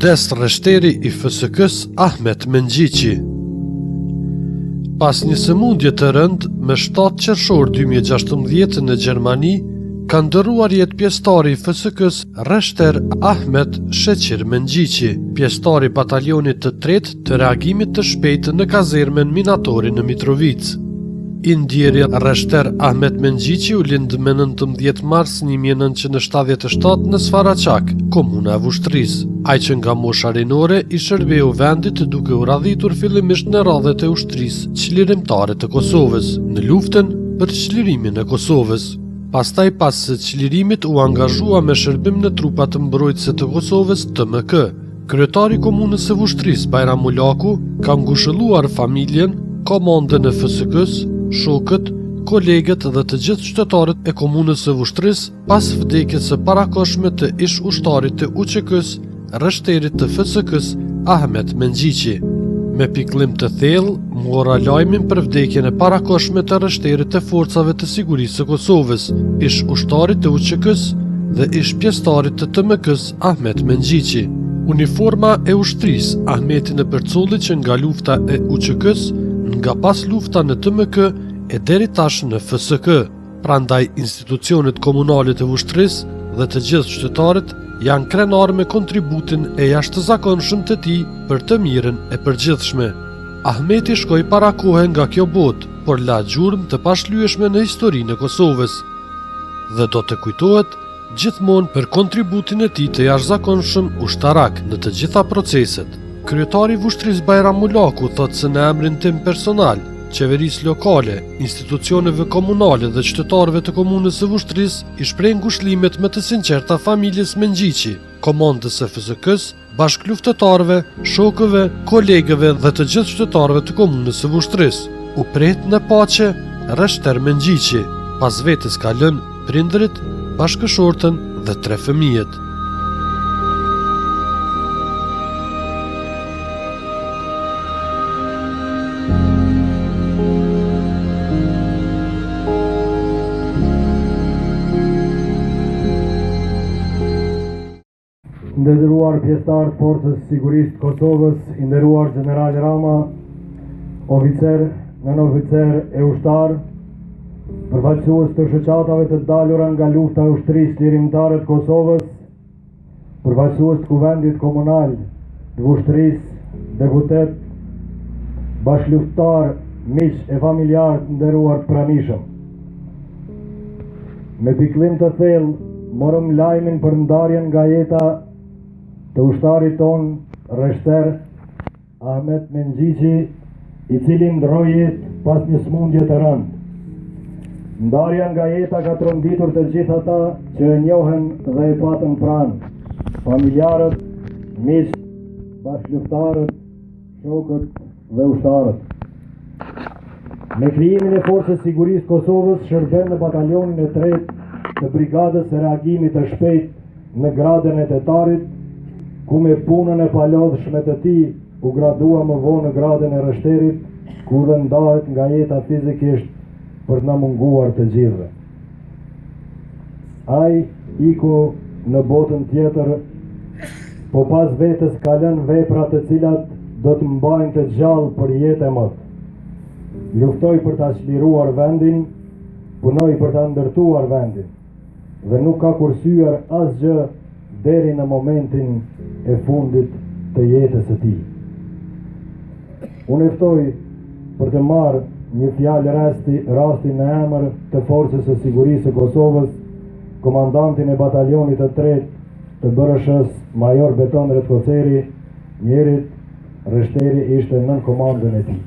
Vdes rreshteri I FSK-s Ahmet Mengjiqi. Pas një sëmundje të rëndë, me 7 qershor 2016 në Gjermani, ka ndërruar jetë pjesëtari I FSK-s rreshter Ahmet Sheqir Mengjiqi, pjesëtari batalionit të 3 të reagimit të shpejtë në kazermen minatori në Mitrovicë. I ndjeri rreshter Ahmet Mengjiqi u lind me 19 mars 1977 në Sfaraqak, komuna e Vushtrisë. Ai që nga mosha rinore I shërbeu vendit duke u radhitur fillimisht në radhet e ushtrisë çlirimtare të Kosovës, në luftën për çlirimin e Kosovës. Pastaj pas së çlirimit u angazhua me shërbim në trupat mbrojtëse të Kosovës TMK. Kryetari I komunës së Vushtrisë Bajram Ulaku ka ngushëlluar familjen, komandën e FSK-s, shokët, kolegët dhe të gjithë qytetarët e komunës së Vushtrisë pas vdekjes së parakohshme të ish ushtarit të UÇK-s, rreshterit të FSK-s Ahmet Mengjiqi. Me pikëllim të thellë, mora lajmin për vdekjen e parakohshme të rreshterit të forcave të sigurisë së Kosovës, ish ushtarit të UÇK-s dhe ish pjesëtarit të TMK-s Ahmet Mengjiqi. Uniforma e ushtrisë Ahmetin e përcolli që nga lufta e UÇK-s, nga pas lufta në TMK e deri tash në FSK. Prandaj institucionet komunale të Vushtrisë dhe të gjithë qytetarët janë krenar me kontributin e jashtëzakonshëm të tij për të mirën e përgjithshme. Ahmeti shkoi para kohe nga kjo botë, por la gjurmë të pashlyeshme në historinë e Kosovës dhe do të kujtohet gjithmonë për kontributin e tij të jashtëzakonshëm ushtarak në të gjitha proceset. Kryetari I Vushtrisë Bajram Ulaku thotë se në emrin tim personal, qeverisë lokale, institucioneve komunale dhe qytetarëve të komunës së Vushtrisë I shpreh ngushëllimet më të sinqerta familjes Mengjiqi, komandës së FSK-s, bashkëluftëtarëve, shokëve, kolegëve dhe të gjithë qytetarëve të komunës së Vushtrisë. U pret në paqe rreshter Mengjiqi, pas vetes ka lënë prindërit, bashkëshortën dhe 3 fëmijët. Nderuar pjesëtar të Forcës së Sigurisë të Kosovës, I nderuar General Rama, oficer, nënoficer e ushtar, përfaqësues të shoqatave të dalura nga lufta e ushtrisë lirimtare të Kosovës, përfaqësues të Kuvendit Komunal të Vushtrisë, deputet, bashkëluftëtar, miq e familjar të nderuar të pranishëm. Me pikëllim të thellë, morëm lajmin për ndarjen nga jeta të ushtarit ton, rreshter Ahmet Mengjiqi, I cili ndroi jetë pas një sëmundje të rëndë. Ndarja nga jeta ka tronditur të gjithë ata që e njohen dhe e patën pranë, familjarët, miq, bashkëluftëtarët, shokët dhe ushtarët. Me krijimin e Forcës Sigurisë Kosovës shërben në batalionin e 3 të brigadës së reagimit të shpejtë në gradën e tetarit, ku me punën e palodhshme të tij u gradua më vonë në gradën e rreshterit, ku dhe ndahet nga jeta fizikisht për na munguar të gjithëve. Ai iku në botën tjetër, po pas vetes ka lënë vepra të cilat do të mbajnë të gjallë për jetë e mëdha. Luftoi për ta çliruar vendin, punoi për ta ndërtuar vendin dhe nuk ka kursyer asgjë deri në momentin e fundit të jetës së tij. Unë ftoj për të marrë një fjalë rasti në emër të Forcës së Sigurisë së Kosovës, komandantin e batalionit të 3 të BRSH-s, Major Beton Retkoceri, njerit rreshteri ishte nën komandën e tij.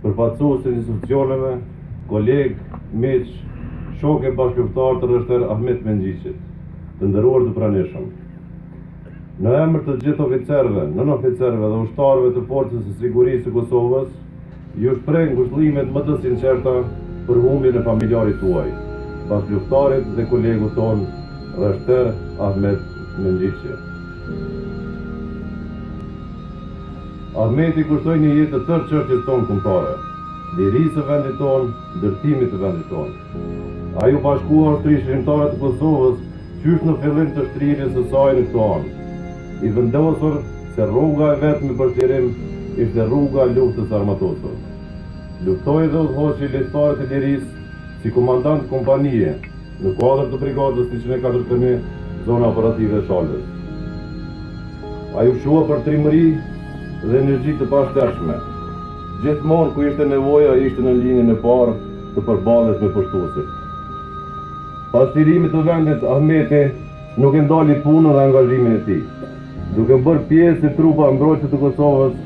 Përfaqësues të institucioneve, kolegë, miq, shokë e bashkëluftëtar të rreshter Ahmet Mengjiqit, të nderuar të pranishëm. Në emër të gjithë oficerëve, nënoficerëve dhe ushtarëve të Forcës së Sigurisë së Kosovës, ju shpreh ngushëllimet më të sinqerta për humbjen e familjarit tuaj, bashkëluftarit dhe kolegut ton, rreshter Ahmet Mengjiqi. Ahmeti kushtoi një jetë të tërë çështjes tonë kombëtare, lirisë së vendit tonë, ndërtimit të vendit tonë. Ai u bashkua ushtrisë shërimtare të Kosovës qysh në fillim të shtrirjes së saj në këto anë. i vendosur se rruga e vetme për qërim ishte rruga e luftës armatosur. Luftoi dhe udhëhoqi lejtarët e lirisë si komandant kompanie në kuadër të brigadës 141 zona operative Shalës. Ai u shua për trimëri dhe energji të pashtershme. Gjithmonë ku ishte nevoja, ishte në linjën e parë të përballet me pushtuesit. Pas lirimit të vendit, Ahmeti nuk e ndali punën dhe angazhimin e tij. Duke bërë pjesë e trupa mbrojtëse të Kosovës,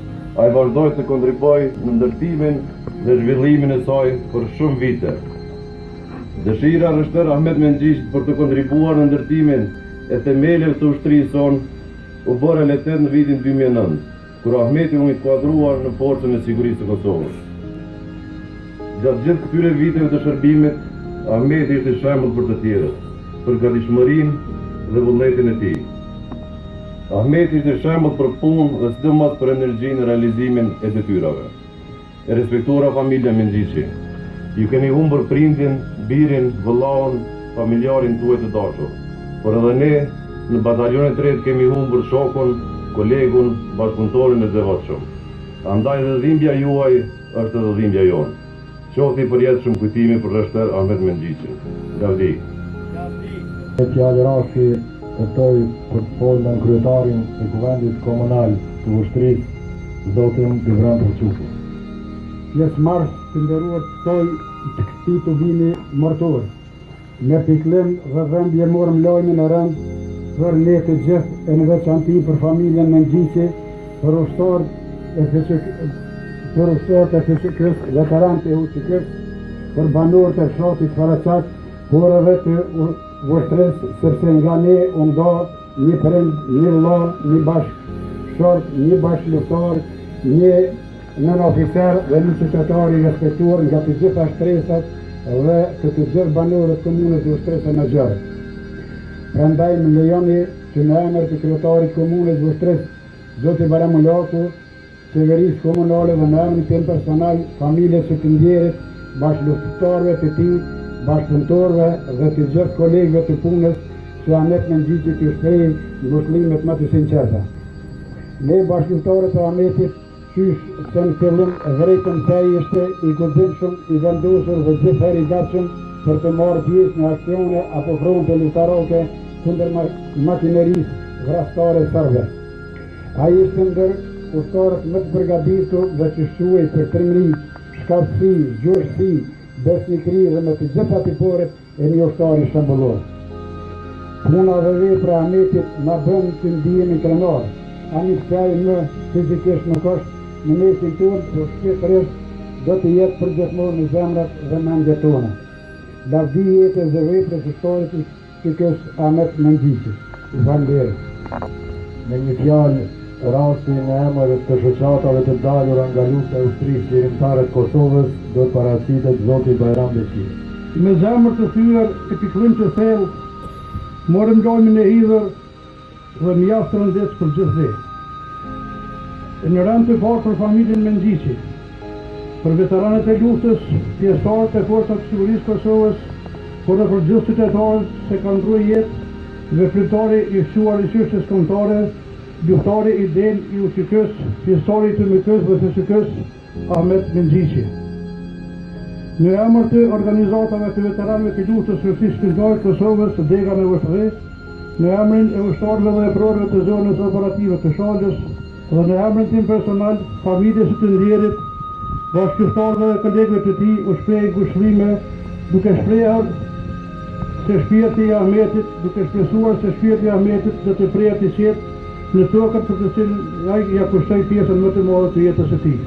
ai vazhdoi të kontribuojë në ndërtimin dhe zhvillimin e saj për shumë vite. Dëshira e Reshter Ahmet Mengjishit për të kontribuar në ndërtimin e themeleve të ushtrisë sonë u bë realitet në vitin 2009, kur Ahmeti u inkuadruar në forcën e sigurisë të Kosovës. Gjatë gjithë këtyre viteve të shërbimit, Ahmeti ishte shembull për të tjerët, për gatishmërinë dhe vullnetin e tij. Ahmeti ishte shembull për punë dhe sidomos për energjinë në realizimin e detyrave. E respektuara familja Mengjiçi, ju keni humbur prindin, birin, vëllaun, familjarin tuaj të dashur. Por edhe ne në batalionin 3 kemi humbur shokun, kolegun, bashkëpunëtorin e devotshëm. Andaj dhe dhimbja juaj është edhe dhimbja jonë. Qofti përjetshëm kujtimi për Reshter Ahmet Mengjichin. Lavdi. E fjallë Rashi kërtoj për të folë në kryetarin e kuvendit komunal të ushtrisë, zotin Gibran Përquku. Pjesë marrës të nderuar të toj të këti të vini mërtur. Me piklim dhe dhembje morëm lojmin e rënd për ne të gjithë e në veçanti për familjen Mengjiçi, për ushtarët e FSK-s, veteranët e UÇK-s, për banorët e fshatit Faraqat, por edhe të ushtrisë, sepse nga ne u nda një prind, një vëlla, një bashkëshort, një bashkëluftar, një nën oficer dhe një qytetar i respektuar nga të gjitha shtresat dhe të gjithë banorët komunës dhe ushtresën e Gjerë. Prandaj më lejoni që në emër të kryetarit komunës dhe ushtresë, zoti Baramulaku, qeverisë komunale dhe në emrin tim personal, familjes së të ndjerit, bashkëluftëtarëve të tij, bashkëpunëtorëve dhe të gjithë kolegëve të punës që Ahmet Mengjicit ju shpreh ngushëllimet më të sinqerta. Ne bashkëluftëtarët e Ahmetit qysh se në fillim vërejtën se ai ishte i guximshëm, i vendosur dhe gjithëherë i gatshëm për të marrë pjesë në aksione apo fronte luftarake kundër makinerisë vrasëtare serbe. Ai ishte ndër ushtarët më të përgatitur dhe që shuhej për trimëri, shkatësi, gjurësi, besnikëri dhe me të gjitha tiporet e një ushtari shembullor. Puna dhe vepra e Ahmetit na bën të ndihemi krenar, ani pse ai më fizikisht nuk është në mesin tonë, por shpirtërisht do të jetë përgjithmonë në zemrat dhe mendjet tona. Lavdi jetës dhe veprës së ushtarit të FSK-s Ahmet Mengjicit. Faleminderit. Me një fjalë, rasti në emër të shoqatave të dalura nga lufta e ushtrisë lirimtare të Kosovës do të paraqitet zoti Bajram Beqiri. Me zemër të thyer e pikëllim të thellë, morëm lojmin e hidhur dhe mjaft rëndës për gjithë. Në rënd të parë për familjen Mengjiçi, për veteranët e luftës, pjesëtarët e forcat të sigurisë Kosovës, por edhe për gjithë qytetarët se kanë ndruar jetë, veprimtari i fshuar i qytetës kombëtare, luftari i del i UÇK-s, pjesëtari i TMK-s dhe FSK-s Ahmet Mengjicit. Në emër të organizatave të veteranëve të luftës së shpërndajë Kosovës, Dega në Vështre, në emrin e ushtarëve dhe eprorëve të zonës operative të Shalës, dhe në emrin tim personal, familjes së të ndjerit, bashkëpunëtorëve dhe kolegëve të tij, u shpreh ngushëllime, duke shprehur se shpirti i Ahmetit, duke shpresuar se shpirti i Ahmetit do të prehet i qetë në tokën për të cilën ai ja kushtoi pjesën më të madhe të jetës së tij.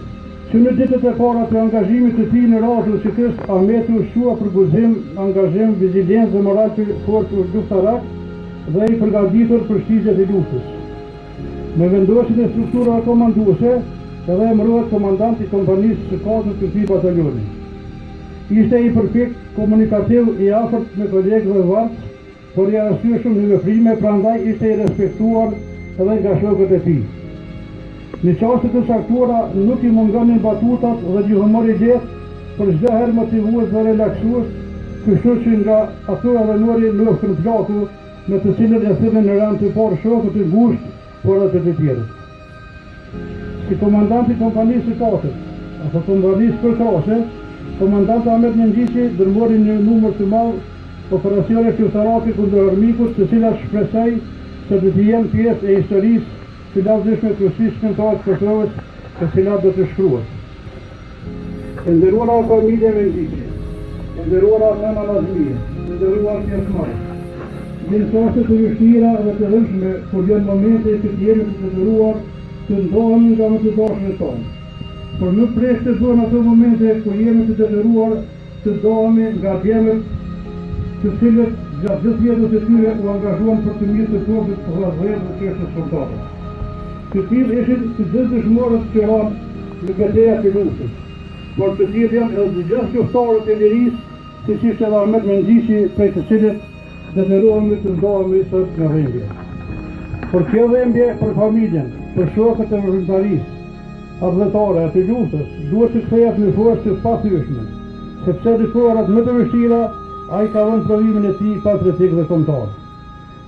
Që në ditët e para të angazhimit të tij në radhë UÇK-s, Ahmeti u shua për guzim, angazhim, viziliencë dhe moral të fortë luftarak dhe i përgatitur për shitjet e luftës. Me vendosjen e strukturave komanduese, edhe emërohet komandant i kompanisë së 4 të këtij batalioni. Ishte i përpjek komunikativ, i afërt me kolegë dhe vartë, por i arsyeshëm në veprime, prandaj ishte i respektuar edhe nga shokët e tij. Në çaste të caktuara nuk i mungonin batutat dhe një humor i lehtë, por çdo herë motivues dhe relaksues, kështu që nga ato edhe mori luftën plaku, me të cilën e thënë në rënd të parë shokët e ngushtë por edhe të tjerët. Si komandanti i kompanisë së katërt, apo kompanisë përkrase, komandanti Ahmet Mendjiçi dërmori një numër të madh operacione shqiptarake kundër armikut, të cilat shpresoj se do të jenë pjesë e historisë të lavdishme të Këshillit Shkentar të Kosovës, të cilat do të shkruhet. E nderuara familje Mendjiçi, e nderuara nëna Nazmije, e nderuar pjesëmarrës. Vjen çaste të vështira dhe të rëndësishme, por vjen momente që të jemi të detyruar të ndohemi nga më të dashurët tonë. Por nuk presh të bëhen ato momente ku jemi të detyruar të ndohemi nga djemët të cilët gjatë gjithë jetës së tyre u angazhuan për të mirë të popullit për vllazërinë dhe çështjet shkollore. Të tillë ishin të gjithë dëshmorët që ranë në betejën e Luçës, por të tillë janë edhe të gjithë qoftarët e lirisë, siç ishte edhe Ahmet Mendjiçi, prej të cilët detyrohemi të ndohemi sot në dhimbje. Por kjo dhimbje për familjen, për shokët e vëllëtarisë, adhëtare e të Luçës, duhet të kthehet në forcë të pathyeshme, sepse në kohërat më të vështira ai ka vënë provimin e tij patriotik dhe kombëtar.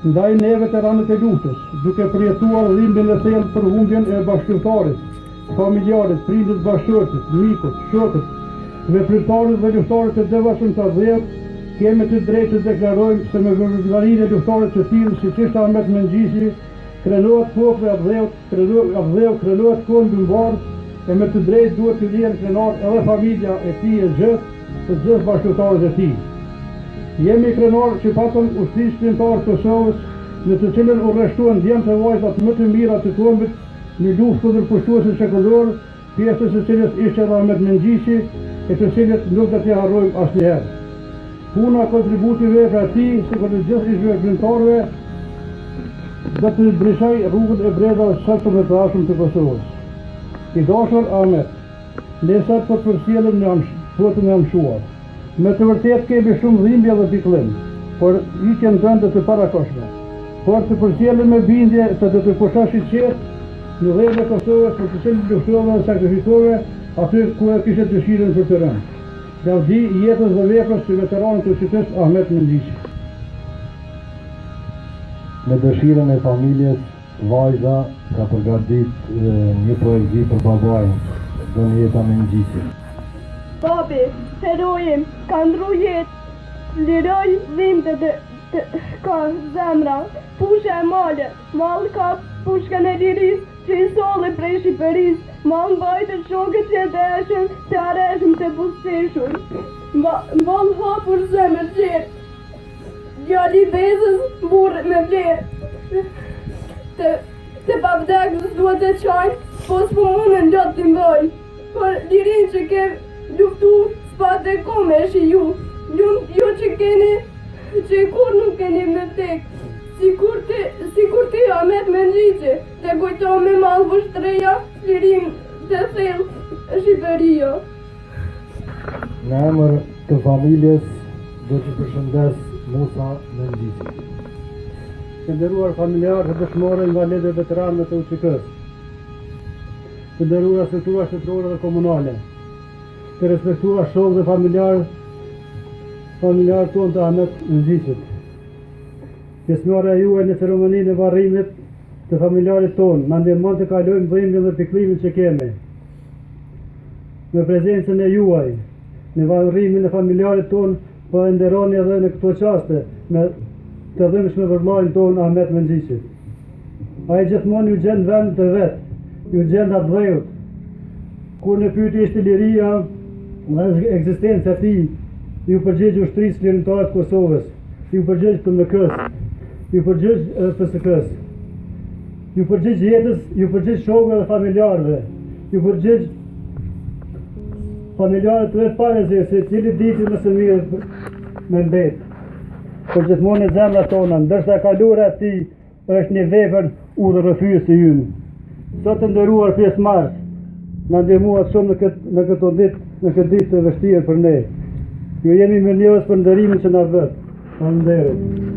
Ndaj ne veteranët e Luçës, duke përjetuar dhimbjen e thellë për humbjen e bashkëtarët, familjarët, prindët, bashkëshortët, mikut, shokët, veprimtarët dhe luftarët e devotshëm të Adheut, kemi të drejtë të deklarojmë se me vëllëdarinë e luftarët të tillë siç ishte Ahmet Mendjiçi, krenohet populli i Adheut, krenohet kondi mbar, e me të drejtë duhet të lihen krenar edhe familja e tij e gjithë bashkëtarët e tij. Jemi krenar që patëm ushtri shkrimtar të Kosovës, në të cilën u rreshtuan djemt e vajzat më të mira të kombit në luftë kundër pushtuesit shekullor, pjesës së cilës ishte edhe Ahmet Mendjiçi, e të cilët nuk do t'i harrojmë asnjëherë. Puna, kontributi i vepra e tij, sikur të gjithë veprimtarëve, do të ndryshoj rrugën e brezave së të dashur të Kosovës. I dashur Ahmet, ne sot po përcjellim në fotën e amshuar. Me të vërtetë kemi shumë dhimbje dhe pikëllim, por ikën vende të parakoshme. Por të përcjellim me bindje se do të pushoshi qetë në dhënë e Kosovës për të cilën luftove dhe sakrifikove aty ku e kishte dëshirën për të rënë. Lavdi i jetës dhe veprës së veteranit të qytetit Ahmet Mendjiçi. Me dëshirën e familjes, vajza ka përgatit një poezi për babain, Donjeta Mendjiçi. Babi, herojim, ka ndru jetë, liroj dhimbët ka zemra, pushe e male, malë ka pushkën e liris, që i soli prej Shqipëris, malë mbajtë shokët që të eshen, të areshëm të busteshur, malë hapur zemër qërë, gjalli bezës burë me vlerë, të pavdekës duhet të qajnë, po s'po mundën gjatë të mbojnë, por lirin që ke luftu s'pate kome shi ju që keni, që kur nuk keni me tek, si kur ti Ahmet Mendjiçi, të kujto me malë vështreja, lirim të thellë Shqipëria. Në emër të familjes, do të përshëndes Musa Mendjiçi. Të nderuar familjarë të dëshmorë nga ledhe veteranëve të UÇK-s, të nderuar struktura shtetërore dhe komunale, të respektuar shokë dhe familjarë tonë të Ahmet Mendjiçit. Pjesëmarrja juaj në ceremoninë e varrimit të familjarit tonë na ndihmon të kalojmë dhimbjen dhe pikëllimin që kemi. Me prezencën e juaj në varrimin e familjarit tonë, po e nderoni edhe në këto qaste me të dhimbshme vërllain tonë Ahmet Mendjiçit. Ai gjithmonë ju gjen vend të vet, ju gjen Adheut. Kur në pyetje ishte liria dhe ekzistenca e tij, ju përgjigj ushtrisë lirimtare të Kosovës, ju përgjigj PMK-s, ju përgjigj PSK-s, ju përgjigj jetës, ju përgjigj shokëve dhe familjarëve, ju përgjigj familjarët të vetë parëzi, se cili ditë më së mirë me mbet. Por gjithmonë në zemra tona, ndërsa kalura e tij është një vepër udhë rrëfyes i ynë. Sot të nderuar pjesëmarrës, na ndihmuat shumë në këtë ditë të vështirë për ne. Ju jemi mirënjohës për nderimin që na vët. Faleminderit.